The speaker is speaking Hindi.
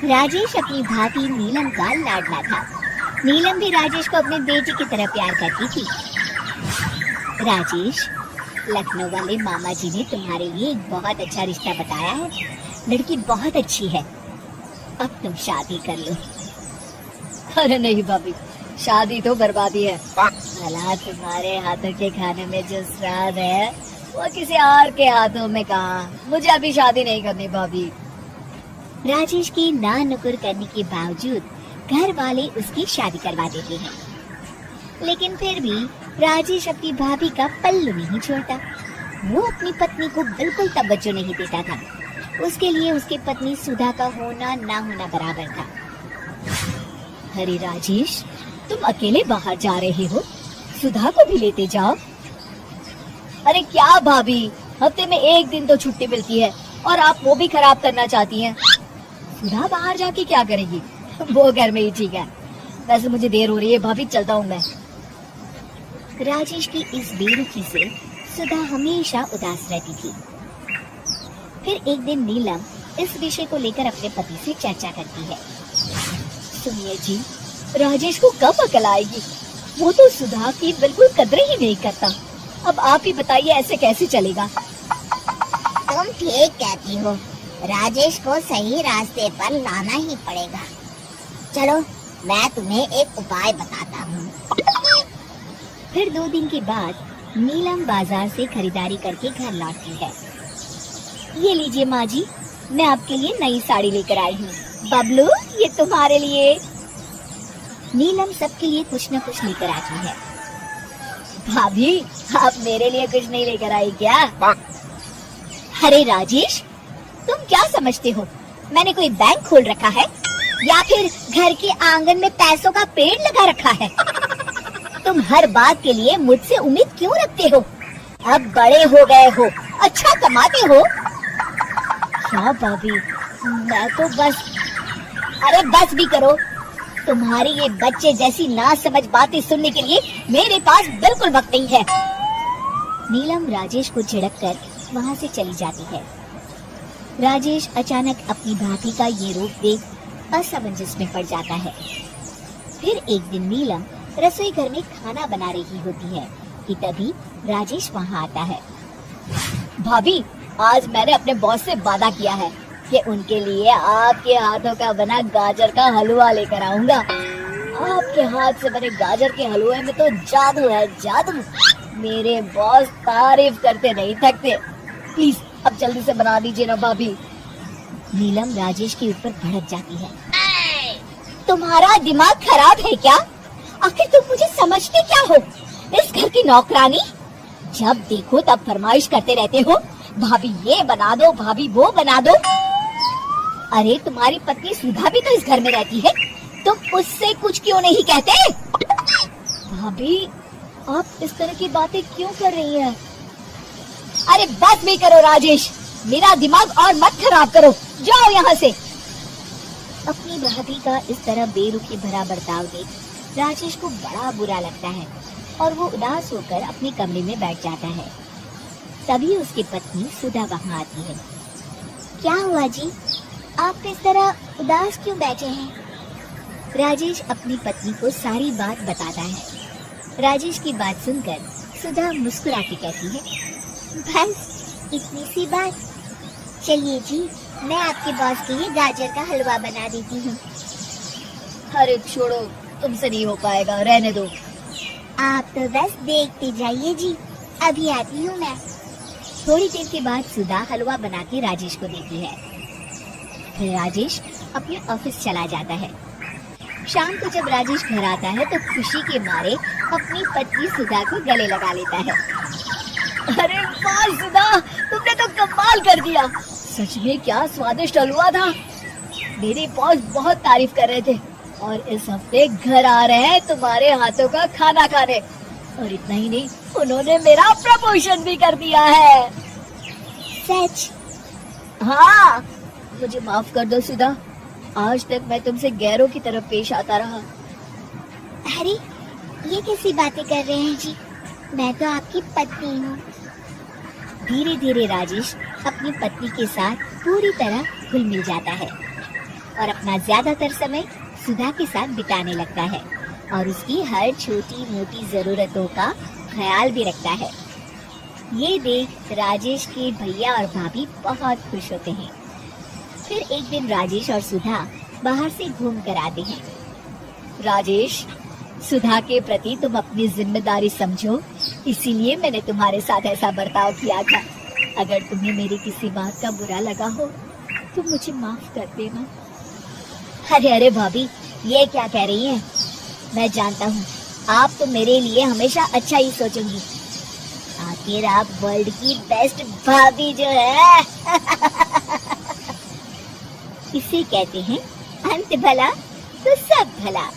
राजेश अपनी भाभी नीलम का लाडला था। नीलम भी राजेश को अपने बेटे की तरह प्यार करती थी। राजेश, लखनऊ वाले मामा जी ने तुम्हारे लिए एक बहुत अच्छा रिश्ता बताया है। लड़की बहुत अच्छी है, अब तुम शादी कर लो। अरे नहीं भाभी, शादी तो बर्बादी है। भला तुम्हारे हाथों के खाने में जो स्वाद है वो किसी और के हाथों में कहाँ। मुझे अभी शादी नहीं करनी भाभी। राजेश की ना नुकुर करने के बावजूद घर वाले उसकी शादी करवा देते हैं, लेकिन फिर भी राजेश अपनी भाभी का पल्लू नहीं छोड़ता। वो अपनी पत्नी को बिल्कुल तवज्जो नहीं देता था। उसके लिए उसकी पत्नी सुधा का होना ना होना बराबर था। अरे राजेश, तुम अकेले बाहर जा रहे हो, सुधा को भी लेते जाओ। अरे क्या भाभी, हफ्ते में एक दिन तो छुट्टी मिलती है और आप वो भी खराब करना चाहती हैं। सुधा बाहर जाके क्या करेगी, वो घर में ही ठीक है। वैसे मुझे देर हो रही है भाभी, चलता हूँ मैं। राजेश की इस बेरुखी से सुधा हमेशा उदास रहती थी। फिर एक दिन नीलम इस विषय को लेकर अपने पति से चर्चा करती है। सुनिए जी, राजेश को कब अकल आएगी? वो तो सुधा की बिल्कुल कदर ही नहीं करता। अब आप ही बताइए, ऐसे कैसे चलेगा? तुम ठीक कहती हो, राजेश को सही रास्ते पर लाना ही पड़ेगा। चलो, मैं तुम्हें एक उपाय बताता हूँ। फिर 2 दिन के बाद नीलम बाजार से खरीदारी करके घर लौटती है। ये लीजिए माँ जी, मैं आपके लिए नई साड़ी लेकर आई हूँ। बबलू, ये तुम्हारे लिए। नीलम सबके लिए कुछ न कुछ लेकर आती है। भाभी, आप मेरे लिए कुछ नहीं लेकर आई क्या? अरे राजेश, तुम क्या समझते हो, मैंने कोई बैंक खोल रखा है या फिर घर के आंगन में पैसों का पेड़ लगा रखा है? तुम हर बात के लिए मुझसे उम्मीद क्यों रखते हो? अब बड़े हो गए हो, अच्छा कमाते हो। क्या भाभी, मैं तो बस। अरे बस भी करो, तुम्हारी ये बच्चे जैसी ना समझ बातें सुनने के लिए मेरे पास बिल्कुल वक्त नहीं है। नीलम राजेश को झिड़क कर वहाँ से चली जाती है। राजेश अचानक अपनी भाभी का ये रूप देख असमंजस में पड़ जाता है। फिर एक दिन नीलम रसोई घर में खाना बना रही होती है कि तभी राजेश वहाँ आता है। भाभी, आज मैंने अपने बॉस से वादा किया है कि उनके लिए आपके हाथों का बना गाजर का हलवा लेकर आऊंगा। आपके हाथ से बने गाजर के हलवे में तो जादू है, जादू। मेरे बॉस तारीफ करते नहीं थकते। प्लीज अब जल्दी से बना दीजिए ना भाभी। नीलम राजेश के ऊपर भड़क जाती है। तुम्हारा दिमाग खराब है क्या? आखिर तुम मुझे समझते क्या हो? इस घर की नौकरानी? जब देखो तब फरमाइश करते रहते हो, भाभी ये बना दो, भाभी वो बना दो। अरे तुम्हारी पत्नी सुधा भी तो इस घर में रहती है, तुम उससे कुछ क्यों नहीं कहते? भाभी, आप इस तरह की बातें क्यों कर रही हैं? अरे बस भी करो राजेश, मेरा दिमाग और मत खराब करो, जाओ यहाँ से। अपनी भाभी का इस तरह बेरुखी भरा बर्ताव देख राजेश को बड़ा बुरा लगता है और वो उदास होकर अपने कमरे में बैठ जाता है। तभी उसकी पत्नी सुधा वहाँ आती है। क्या हुआ जी, आप इस तरह उदास क्यों बैठे हैं? राजेश अपनी पत्नी को सारी बात बताता है। राजेश की बात सुनकर सुधा मुस्कुरा के कहती है, बस इतनी सी बात। चलिए जी, मैं आपके बॉस के लिए गाजर का हलवा बना देती हूँ। अरे छोड़ो, तुमसे नहीं हो पाएगा, रहने दो। आप तो बस देखते जाइए जी, अभी आती हूँ मैं। थोड़ी देर के बाद सुधा हलवा बना के राजेश को देती है। फिर राजेश अपने ऑफिस चला जाता है। शाम को जब राजेश घर आता है तो खुशी के मारे अपनी पत्नी सुधा को गले लगा लेता है। अरे वाह सुधा, तुमने तो कमाल कर दिया। सच में क्या स्वादिष्ट हलवा था। मेरे बॉस बहुत तारीफ कर रहे थे और इस हफ्ते घर आ रहे हैं तुम्हारे हाथों का खाना खाने। और इतना ही नहीं, उन्होंने मेरा प्रमोशन भी कर दिया है। सच? हाँ, मुझे माफ कर दो सुधा, आज तक मैं तुमसे गैरों की तरफ पेश आता रहा। अरे ये कैसी बातें कर रहे हैं जी, मैं तो आपकी पत्नी हूँ। धीरे धीरे राजेश अपनी पत्नी के साथ पूरी तरह घुल मिल जाता है। और अपना ज्यादातर समय सुधा के साथ बिताने लगता है और उसकी हर छोटी मोटी जरूरतों का ख्याल भी रखता है। ये देख राजेश के भैया और भाभी बहुत खुश होते हैं। फिर एक दिन राजेश और सुधा बाहर से घूम कर आते हैं। राजेश, सुधा के प्रति तुम अपनी जिम्मेदारी समझो, इसीलिए मैंने तुम्हारे साथ ऐसा बर्ताव किया था। अगर तुम्हें मेरी किसी बात का बुरा लगा हो तो मुझे माफ कर देना। अरे अरे भाभी, ये क्या कह रही हैं? मैं जानता हूँ आप तो मेरे लिए हमेशा अच्छा ही सोचेंगी। आखिर आप वर्ल्ड की बेस्ट भाभी जो है। इसे कहते हैं अंत भला तो सब भला।